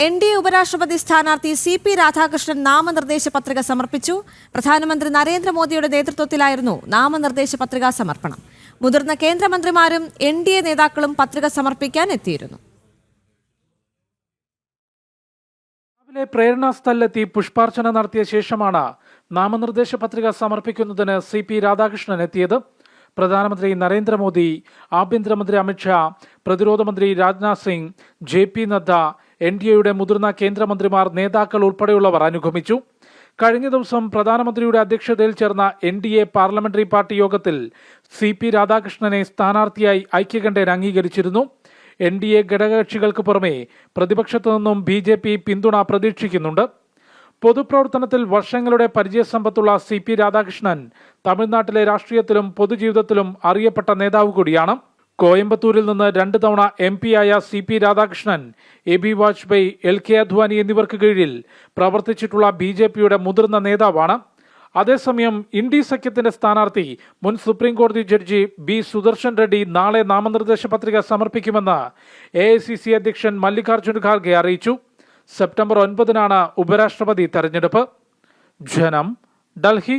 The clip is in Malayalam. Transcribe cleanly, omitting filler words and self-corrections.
NDA ഉപരാഷ്ട്രപതി സ്ഥാനാർത്ഥി CP രാധാകൃഷ്ണൻ നാമനിർദ്ദേശ പത്രിക സമർപ്പിച്ചു. പ്രധാനമന്ത്രി നരേന്ദ്രമോദിയുടെ നേതൃത്വത്തിലായിരുന്നു നാമനിർദ്ദേശ പത്രികാ സമർപ്പണം. മുതിർന്ന കേന്ദ്രമന്ത്രിമാരും NDA നേതാക്കളും പത്രിക സമർപ്പിക്കാൻ എത്തിയിരുന്നു. രാവിലെ പ്രേരണാസ്ഥലിലെത്തി പുഷ്പാർച്ചന നടത്തിയ ശേഷമാണ് നാമനിർദ്ദേശ പത്രിക സമർപ്പിക്കുന്നതിന് CP രാധാകൃഷ്ണൻ എത്തിയത്. പ്രധാനമന്ത്രി നരേന്ദ്രമോദി, ആഭ്യന്തരമന്ത്രി അമിത്ഷാ, പ്രതിരോധ മന്ത്രി രാജ്നാഥ് സിംഗ്, JP നദ്ദ, NDAയുടെ മുതിർന്ന കേന്ദ്രമന്ത്രിമാർ, നേതാക്കൾ ഉൾപ്പെടെയുള്ളവർ അനുഗമിച്ചു. കഴിഞ്ഞ ദിവസം പ്രധാനമന്ത്രിയുടെ അധ്യക്ഷതയിൽ ചേർന്ന NDA പാർലമെന്ററി പാർട്ടി യോഗത്തിൽ CP രാധാകൃഷ്ണനെ സ്ഥാനാർത്ഥിയായി ഐക്യകണ്ഠേന അംഗീകരിച്ചിരുന്നു. NDA ഘടകകക്ഷികൾക്ക് പുറമെ പ്രതിപക്ഷത്തു നിന്നും BJP പിന്തുണ പ്രതീക്ഷിക്കുന്നുണ്ട്. പൊതുപ്രവർത്തനത്തിൽ വർഷങ്ങളുടെ പരിചയസമ്പത്തുള്ള CP രാധാകൃഷ്ണൻ തമിഴ്നാട്ടിലെ രാഷ്ട്രീയത്തിലും പൊതുജീവിതത്തിലും അറിയപ്പെട്ട നേതാവ് കൂടിയാണ്. കോയമ്പത്തൂരിൽ നിന്ന് 2 തവണ MP ആയ CP Radhakrishnan AB Vajpayee, LK Advani എന്നിവർക്ക് കീഴിൽ പ്രവർത്തിച്ചിട്ടുള്ള BJPയുടെ മുതിർന്ന നേതാവാണ്. അതേസമയം ഇന്ത്യ സഖ്യത്തിന്റെ സ്ഥാനാർത്ഥി മുൻ സുപ്രീം കോടതി ജഡ്ജി B സുദർശൻ റെഡ്ഡി നാളെ നാമനിർദ്ദേശ പത്രിക സമർപ്പിക്കുമെന്ന് AICC അധ്യക്ഷൻ മല്ലികാർജ്ജുൻ ഖാർഗെ അറിയിച്ചു. സെപ്റ്റംബർ 9-നാണ് ഉപരാഷ്ട്രപതി തെരഞ്ഞെടുപ്പ്. ജനം, ഡൽഹി.